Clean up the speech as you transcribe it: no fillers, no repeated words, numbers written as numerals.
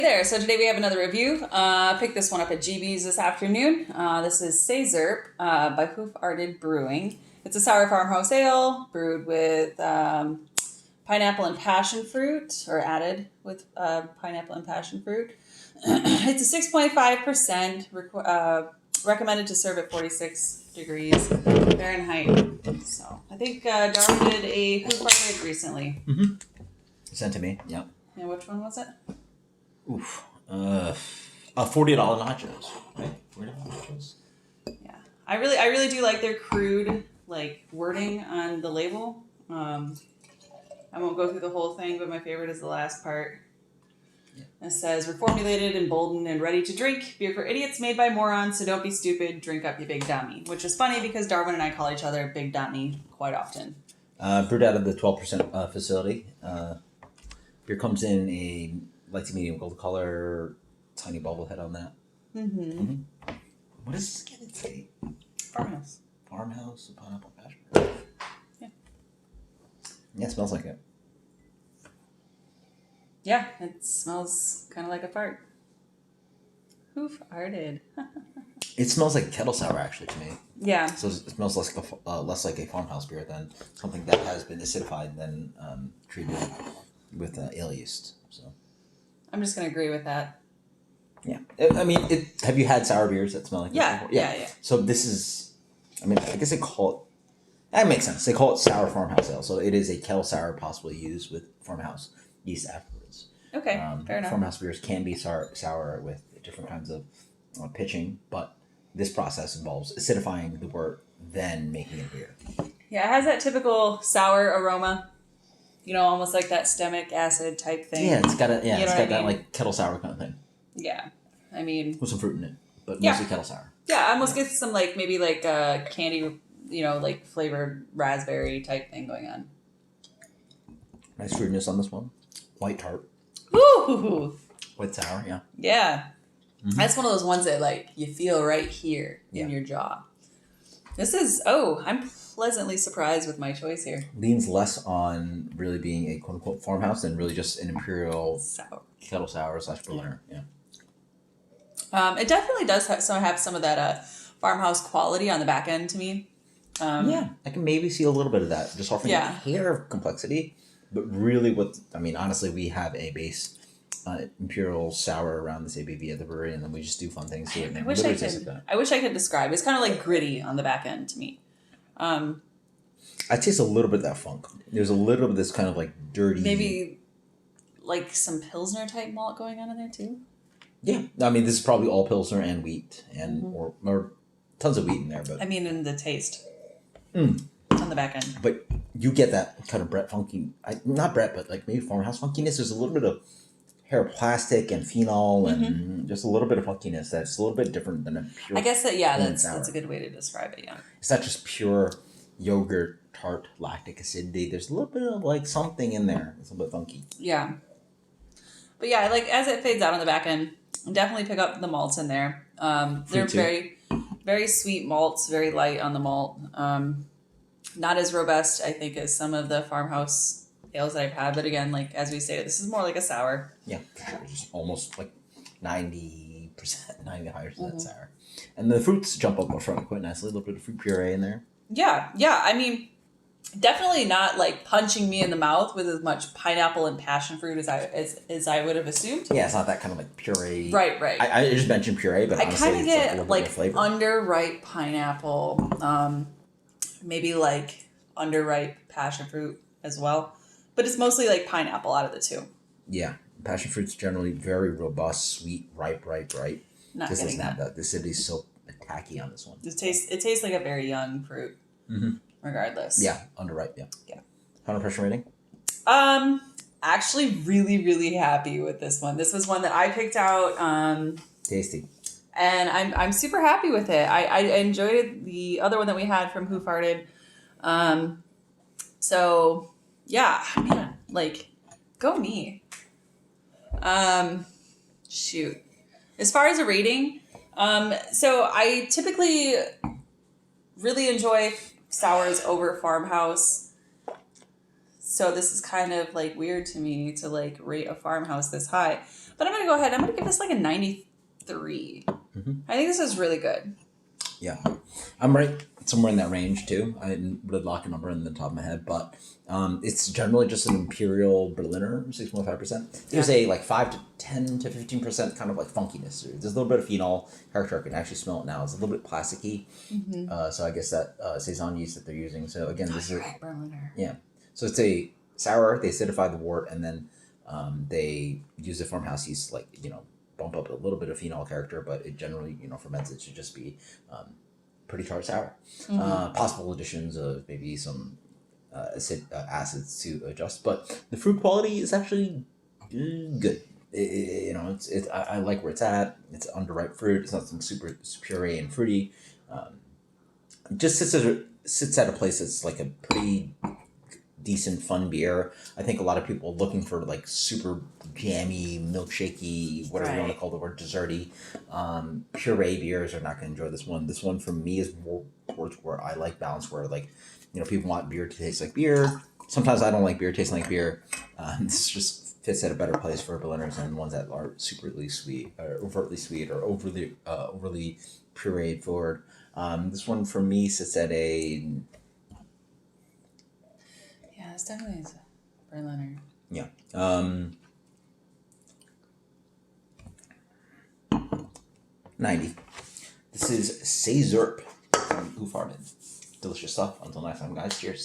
Hey there, so today we have another review. I picked this one up at GB's this afternoon. This is SaiZzurp by Hoof Brewing. It's a sour farmhouse ale brewed with pineapple and passion fruit, or added with pineapple and passion fruit. It's a 6.5%, recommended to serve at 46 degrees Fahrenheit. So I think Darwin did a Hoof Arded recently. Mm-hmm. Sent to me, yeah. And which one was it? Oof. $40 nachos, right? $40 nachos. Yeah, I really do like their crude wording on the label. I won't go through the whole thing, but my favorite is the last part. Yeah. It says, reformulated, emboldened, and ready to drink. Beer for idiots made by morons, so don't be stupid. Drink up, you big dummy. Which is funny because Darwin and I call each other big dummy quite often. Brewed out of the 12% facility. Beer comes in a light to medium gold color, tiny bubble head on that. Mm-hmm. What does this again say? Farmhouse. Farmhouse, pineapple passion. Yeah. Yeah, it smells like it. Yeah, it smells kind of like a fart. Hoof Arded. It smells like Kettle Sour, actually, to me. Yeah. So it smells less like a farmhouse beer than something that has been acidified than treated with ale yeast. So I'm just going to agree with that. Yeah. I mean, have you had sour beers that smell like this before? Yeah. So this is, I mean, I guess they call it, that makes sense. They call it sour farmhouse ale. So it is a Kettle Sour possibly used with farmhouse yeast afterwards. Okay, fair enough. Farmhouse beers can be sour with different kinds of pitching, but this process involves acidifying the wort, then making it beer. Yeah, it has that typical sour aroma. You know, almost like that stomach acid type thing. Yeah, it's got that like Kettle Sour kind of thing. Yeah, I mean, with some fruit in it, but mostly Kettle Sour. Yeah, I almost get some maybe candy, flavored raspberry type thing going on. Nice fruitiness on this one. White tart. Ooh. White sour, yeah. Yeah. Mm-hmm. That's one of those ones that you feel right here in your jaw. This is, I'm pleasantly surprised with my choice here. Leans less on really being a quote unquote farmhouse than really just an imperial sour. Kettle Sour / Berliner. Yeah. It definitely does have some of that farmhouse quality on the back end to me. Yeah, I can maybe see a little bit of that, just offering a hair of complexity. But really, honestly, we have a base imperial sour around this ABV at the brewery, and then we just do fun things to it. I wish I could describe. It's kind of gritty on the back end to me. I taste a little bit of that funk. There's a little bit of this kind of dirty. Maybe some Pilsner type malt going on in there too. Yeah, I mean this is probably all Pilsner and wheat, and or tons of wheat in there, but I mean in the taste on the back end. But you get that kind of Brett funky, not Brett, but maybe farmhouse funkiness. There's a little bit of hair plastic and phenol and just a little bit of funkiness that's a little bit different than a pure. I guess that's a good way to describe it. Yeah, it's not just pure yogurt tart lactic acidity. There's a little bit of something in there. It's a little bit funky. Yeah, but yeah, as it fades out on the back end, definitely pick up the malts in there. They're very, very sweet malts, very light on the malt. Not as robust, I think, as some of the farmhouse ales that I've had. But again, as we stated, this is more like a sour. Yeah, for sure. Just almost 90%, 90 higher than that sour. And the fruits jump up front quite nicely. A little bit of fruit puree in there. Yeah. I mean, definitely not punching me in the mouth with as much pineapple and passion fruit as I would have assumed. Yeah, it's not that kind of puree. Right. I just mentioned puree, but honestly, I kind of get a little bit of flavor. Underripe pineapple, maybe underripe passion fruit as well, but it's mostly pineapple out of the two. Yeah, passion fruit's generally very robust, sweet, ripe. Not this getting that. The acidity's so tacky on this one. It tastes like a very young fruit. Mm-hmm. Regardless. Yeah, underripe. Yeah. 100% rating. Actually, really, really happy with this one. This was one that I picked out. Tasty. And I'm super happy with it. I enjoyed the other one that we had from Hoof. So yeah, man, go me. Shoot. As far as a rating, so I typically really enjoy sours over farmhouse. So this is kind of weird to me to rate a farmhouse this high. But I'm going to go ahead. I'm going to give this like a 93. Mm-hmm. I think this is really good. Yeah. I'm right somewhere in that range too. I didn't really lock a number in the top of my head, but it's generally just an Imperial Berliner, 6.5%. There's a like 5 to 10 to 15% kind of like funkiness. There's a little bit of phenol character. I can actually smell it now. It's a little bit plasticky. So I guess that Saison yeast that they're using. So again, this is Berliner. Yeah. So it's a sour. They acidify the wort and then they use the farmhouse yeast, like, bump up a little bit of phenol character, but it generally, ferments it to just be pretty tart sour. Possible additions of maybe some acids to adjust, but the fruit quality is actually good. I like where it's at. It's underripe fruit. It's not some super puree and fruity. It just sits at a place that's like a pretty decent fun beer. I think a lot of people are looking for like super jammy, milkshakey, whatever you want to call the word, desserty. Puree beers are not going to enjoy this one. This one for me is more towards where I like balance, where like, people want beer to taste like beer. Sometimes I don't like beer tasting like beer. This just fits at a better place for Berliners than ones that are superly sweet or overtly sweet or overly pureed forward. This one for me sits at a... Yeah, this definitely is a Berliner. Yeah. 90. This is SaiZzurp from Hoof. Delicious stuff. Until next time, guys. Cheers.